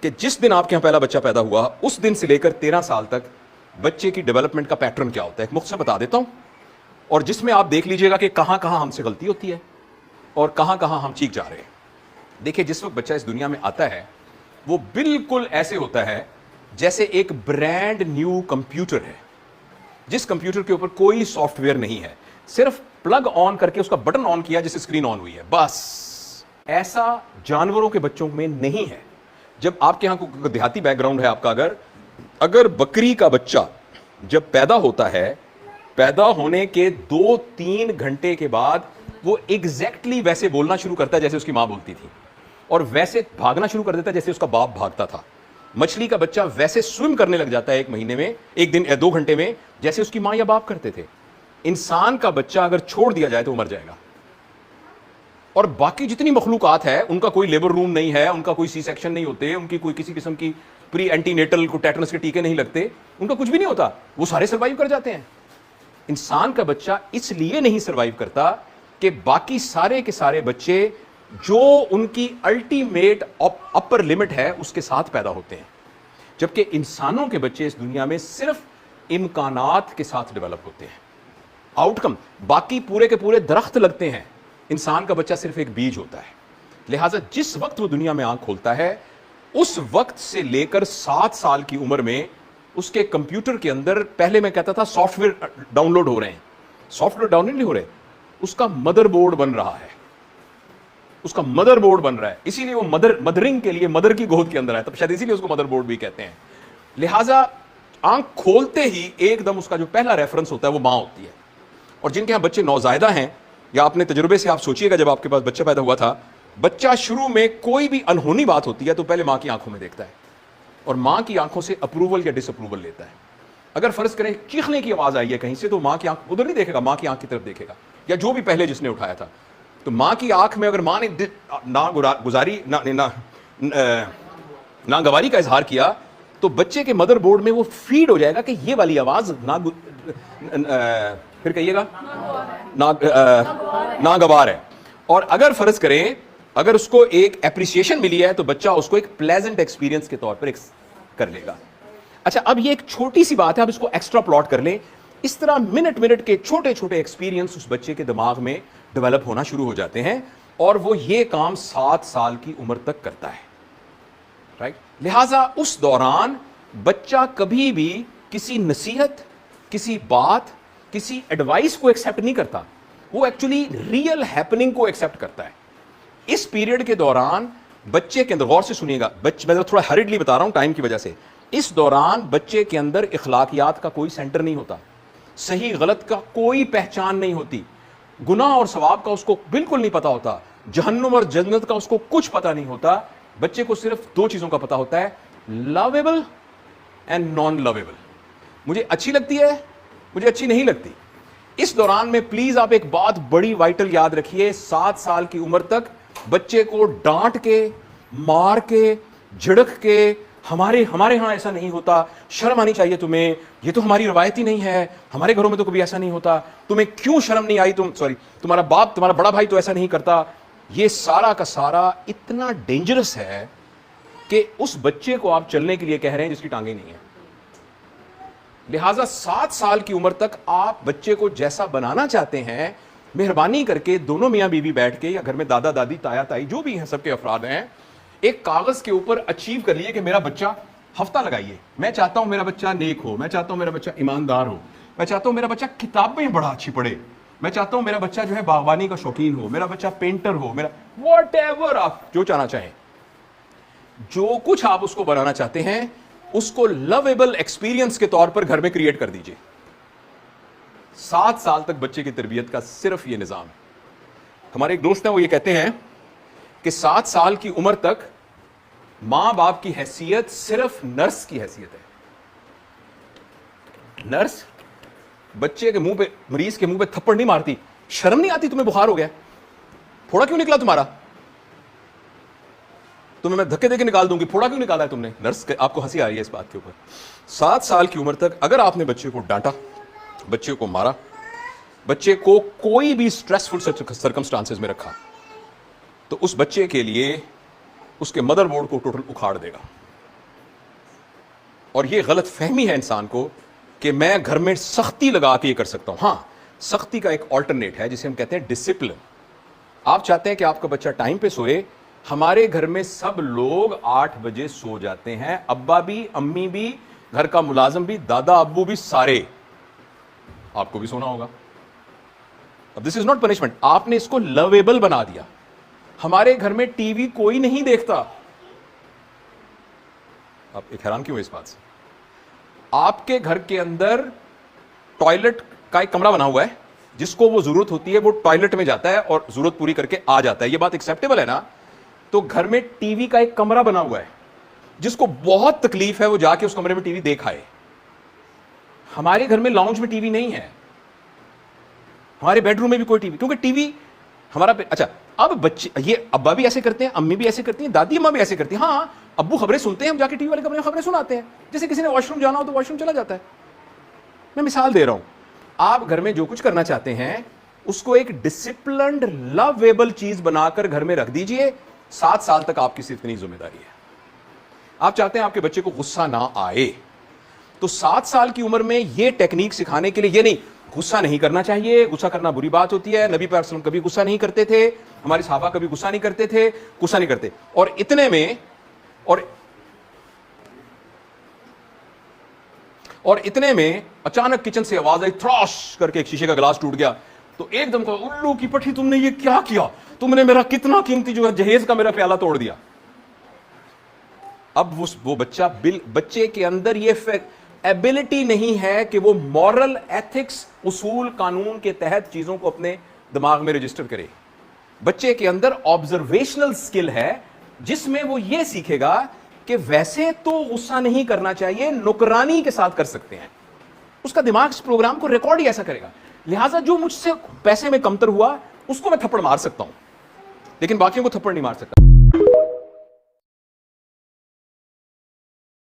کہ جس دن آپ کے یہاں پہلا بچہ پیدا ہوا اس دن سے لے کر 13 سال تک بچے کی ڈیولپمنٹ کا پیٹرن کیا ہوتا ہے، ایک مختصر بتا دیتا ہوں، اور جس میں آپ دیکھ لیجئے گا کہ کہاں کہاں ہم سے غلطی ہوتی ہے اور کہاں کہاں ہم ٹھیک جا رہے ہیں۔ دیکھیں، جس وقت بچہ اس دنیا میں آتا ہے وہ بالکل ایسے ہوتا ہے جیسے ایک برانڈ نیو کمپیوٹر ہے، جس کمپیوٹر کے اوپر کوئی سافٹ ویئر نہیں ہے، صرف پلگ آن کر کے اس کا بٹن آن کیا جس سے اسکرین آن ہوئی ہے، بس۔ ایسا جانوروں کے بچوں میں نہیں ہے۔ جب آپ کے ہاں کو دیہاتی بیک گراؤنڈ ہے آپ کا، اگر بکری کا بچہ جب پیدا ہوتا ہے، پیدا ہونے کے 2-3 گھنٹے کے بعد وہ ایگزیکٹلی ویسے بولنا شروع کرتا ہے جیسے اس کی ماں بولتی تھی، اور ویسے بھاگنا شروع کر دیتا ہے جیسے اس کا باپ بھاگتا تھا۔ مچھلی کا بچہ ویسے سوئم کرنے لگ جاتا ہے 1 مہینے میں، 1 دن 2 گھنٹے میں، جیسے اس کی ماں یا باپ کرتے تھے۔ انسان کا بچہ اگر چھوڑ دیا جائے تو وہ مر جائے گا۔ اور باقی جتنی مخلوقات ہے ان کا کوئی لیبر روم نہیں ہے، ان کا کوئی سی سیکشن نہیں ہوتے، ان کی کوئی کسی قسم کی پری اینٹی نیٹل کو ٹیٹنس کے ٹیکے نہیں لگتے، ان کا کچھ بھی نہیں ہوتا، وہ سارے سروائیو کر جاتے ہیں۔ انسان کا بچہ اس لیے نہیں سروائیو کرتا کہ باقی سارے کے سارے بچے جو ان کی الٹیمیٹ اپر لمٹ ہے اس کے ساتھ پیدا ہوتے ہیں، جبکہ انسانوں کے بچے اس دنیا میں صرف امکانات کے ساتھ ڈیولپ ہوتے ہیں، آؤٹ کم۔ باقی پورے کے پورے درخت لگتے ہیں، انسان کا بچہ صرف ایک بیج ہوتا ہے۔ لہٰذا جس وقت وہ دنیا میں آنکھ کھولتا ہے اس وقت سے لے کر 7 سال کی عمر میں اس کے کمپیوٹر کے اندر، پہلے میں کہتا تھا سافٹ ویئر ڈاؤن لوڈ ہو رہے ہیں، سافٹ ویئر ڈاؤن نہیں ہو رہے، اس کا مدر بورڈ بن رہا ہے، اس کا مدر بورڈ بن رہا ہے، اسی لیے وہ مدرنگ کے لیے مدر کی گود کے اندر ہے، تب شاید اسی لیے اس کو مدر بورڈ بھی کہتے ہیں۔ لہٰذا آنکھ کھولتے ہی ایک دم اس کا جو پہلا ریفرنس ہوتا ہے وہ ماں ہوتی ہے۔ اور جن کے ہاں بچے نوزائیدہ ہیں، یا اپنے تجربے سے آپ سوچئے گا جب آپ کے پاس بچہ پیدا ہوا تھا، بچہ شروع میں کوئی بھی انہونی بات ہوتی ہے تو پہلے ماں کی آنکھوں میں دیکھتا ہے اور ماں کی آنکھوں سے اپروول یا ڈس اپروول لیتا ہے۔ اگر فرض کریں چیخنے کی آواز آئی ہے کہیں سے تو ماں کی آنکھ ادھر نہیں دیکھے گا، ماں کی آنکھ کی طرف دیکھے گا، یا جو بھی پہلے جس نے اٹھایا تھا۔ تو ماں کی آنکھ میں اگر ماں نے ناگواری کا اظہار کیا تو بچے کے مدر بورڈ میں وہ فیڈ ہو جائے گا کہ یہ والی آواز پھر کہیے گا ناگوار ہے۔ اور اگر فرض کریں اگر اس کو ایک اپریسیشن ملی ہے تو بچہ اس کو ایک پلیزنٹ ایکسپیرینس کے طور پر کر لے گا۔ اچھا، اب یہ ایک چھوٹی سی بات ہے، اب اس کو ایکسٹرا پلاٹ کر لیں۔ اس طرح منٹ کے چھوٹے چھوٹے ایکسپیرینس اس بچے کے دماغ میں ڈیولپ ہونا شروع ہو جاتے ہیں، اور وہ یہ کام 7 سال کی عمر تک کرتا ہے، رائٹ؟ لہٰذا اس دوران بچہ کبھی بھی کسی نصیحت، کسی بات، کسی ایڈوائس کو ایکسیپٹ نہیں کرتا، وہ ایکچولی ریئل ہیپننگ کو ایکسیپٹ کرتا ہے۔ اس پیریڈ کے دوران بچے کے اندر، غور سے سنیے گا، میں تھوڑا ہریڈلی بتا رہا ہوں ٹائم کی وجہ سے، اس دوران بچے کے اندر اخلاقیات کا کوئی سینٹر نہیں ہوتا، صحیح غلط کا کوئی پہچان نہیں ہوتی، گناہ اور ثواب کا اس کو بالکل نہیں پتا ہوتا، جہنم اور جنت کا اس کو کچھ پتا نہیں ہوتا۔ بچے کو صرف 2 چیزوں کا پتا ہوتا ہے، لویبل اینڈ نان لویبل، مجھے اچھی لگتی ہے، مجھے اچھی نہیں لگتی۔ اس دوران میں پلیز آپ ایک بات بڑی وائٹل یاد رکھیے، 7 سال کی عمر تک بچے کو ڈانٹ کے، مار کے، جھڑک کے، ہمارے ہاں ایسا نہیں ہوتا، شرم آنی چاہیے تمہیں، یہ تو ہماری روایت ہی نہیں ہے، ہمارے گھروں میں تو کبھی ایسا نہیں ہوتا، تمہیں کیوں شرم نہیں آئی، تمہارا باپ، تمہارا بڑا بھائی تو ایسا نہیں کرتا، یہ سارا کا سارا اتنا ڈینجرس ہے کہ اس بچے کو آپ چلنے کے لیے کہہ رہے ہیں جس کی ٹانگیں نہیں ہیں۔ لہٰذا 7 سال کی عمر تک آپ بچے کو جیسا بنانا چاہتے ہیں، مہربانی کر کے دونوں میاں بیوی بیٹھ کے، یا گھر میں دادا دادی، تایا تائی جو بھی ہیں، سب کے افراد ہیں، ایک کاغذ کے اوپر اچیو کر لیے کہ میرا بچہ، ہفتہ لگائیے، میں چاہتا ہوں میرا بچہ نیک ہو، میں چاہتا ہوں میرا بچہ ایماندار ہو، میں چاہتا ہوں میرا بچہ کتابیں بڑا اچھی پڑھے، میں چاہتا ہوں میرا بچہ جو ہے باغبانی کا شوقین ہو، میرا بچہ پینٹر ہو، میرا واٹ ایور، آپ جو چاہنا چاہیں، جو کچھ آپ اس کو بنانا چاہتے ہیں اس کو لویبل ایکسپیرینس کے طور پر گھر میں کریٹ کر دیجئے۔ 7 سال تک بچے کی تربیت کا صرف یہ نظام ہے۔ ہمارے ایک دوست ہیں، وہ یہ کہتے ہیں کہ 7 سال کی عمر تک ماں باپ کی حیثیت صرف نرس کی حیثیت ہے۔ نرس بچے کے منہ پہ، مریض کے منہ پہ تھپڑ نہیں مارتی، شرم نہیں آتی تمہیں بخار ہو گیا، پھوڑا کیوں نکلا تمہارا، تمہیں میں دھکے دے کے نکال دوں گی، پھوڑا کیوں نکالا ہے تم نے۔ نرس آپ کو ہنسی آ رہی ہے اس بات کے اوپر۔ 7 سال کی عمر تک اگر آپ نے بچے کو ڈانٹا، بچے کو مارا، بچے کو کوئی بھی سٹریسفل سرکمسٹانسز میں رکھا، تو اس بچے کے لیے اس کے مدر بورڈ کو ٹوٹل اکھاڑ دے گا۔ اور یہ غلط فہمی ہے انسان کو کہ میں گھر میں سختی لگا کے یہ کر سکتا ہوں. ہاں سختی کا ایک آلٹرنیٹ ہے جسے ہم کہتے ہیں ڈسپلن. آپ چاہتے ہیں کہ آپ کا بچہ ٹائم پہ سوئے. ہمارے گھر میں سب لوگ 8 بجے سو جاتے ہیں, ابا بھی, امی بھی, گھر کا ملازم بھی, دادا ابو بھی, سارے. آپ کو بھی سونا ہوگا. اب دس از ناٹ پنشمنٹ, آپ نے اس کو لویبل بنا دیا. ہمارے گھر میں ٹی وی کوئی نہیں دیکھتا. آپ ایک حیران کیوں ہے اس بات سے؟ آپ کے گھر کے اندر ٹوائلٹ کا ایک کمرہ بنا ہوا ہے, جس کو وہ ضرورت ہوتی ہے وہ ٹوائلٹ میں جاتا ہے اور ضرورت پوری کر کے آ جاتا ہے. یہ بات ایکسیپٹیبل ہے نا؟ تو گھر میں ٹی وی کا ایک کمرہ بنا ہوا ہے, جس کو بہت تکلیف ہے وہ جا کے اس کمرے میں ٹی وی دیکھ آئے. ہمارے گھر میں لاؤنج میں ٹی وی نہیں ہے, ہمارے بیڈ روم میں بھی کوئی ٹی وی, کیونکہ ٹی وی ہمارا. اچھا اب بچے, یہ ابا بھی ایسے کرتے ہیں, امی بھی ایسے کرتی ہیں, دادی اماں بھی ایسے کرتی ہیں. ہاں ابو خبریں سنتے ہیں, ہم جا کے ٹی وی والے کمرے میں خبریں سناتے ہیں. جیسے کسی نے واش روم جانا ہو تو واش روم چلا جاتا ہے. میں مثال دے رہا ہوں. آپ گھر میں جو کچھ کرنا چاہتے ہیں اس کو ایک ڈسپلنڈ لویبل چیز بنا کر گھر میں رکھ دیجئے. 7 سال تک آپ کی صرف اتنی ذمہ داری ہے. آپ چاہتے ہیں آپ کے بچے کو غصہ نہ آئے, تو 7 سال کی عمر میں یہ ٹیکنیک سکھانے کے لیے, یہ نہیں غصہ نہیں کرنا چاہیے, غصہ کرنا بری بات ہوتی ہے, نبی پاک صلی اللہ علیہ وسلم کبھی غصہ نہیں کرتے تھے, ہمارے صحابہ کبھی غصہ نہیں کرتے تھے, غصہ نہیں کرتے. اور اتنے میں اچانک کچن سے آواز آئی, تھراش کر کے ایک شیشے کا گلاس ٹوٹ گیا. تو ایک دم کہا, الو کی پٹھی, تم نے یہ کیا کیا؟ تم نے میرا کتنا قیمتی جو ہے جہیز کا میرا پیالہ توڑ دیا. اب وہ بچے کے اندر یہ ایبلٹی نہیں ہے کہ وہ مورل ایتھکس, اصول قانون کے تحت چیزوں کو اپنے دماغ میں رجسٹر کرے. بچے کے اندر آبزرویشنل سکل ہے, جس میں وہ یہ سیکھے گا کہ ویسے تو غصہ نہیں کرنا چاہیے, نکرانی کے ساتھ کر سکتے ہیں. اس کا دماغ اس پروگرام کو ریکارڈ ہی ایسا کرے گا. لہٰذا جو مجھ سے پیسے میں کمتر ہوا اس کو میں تھپڑ مار سکتا ہوں, لیکن باقیوں کو تھپڑ نہیں مار سکتا.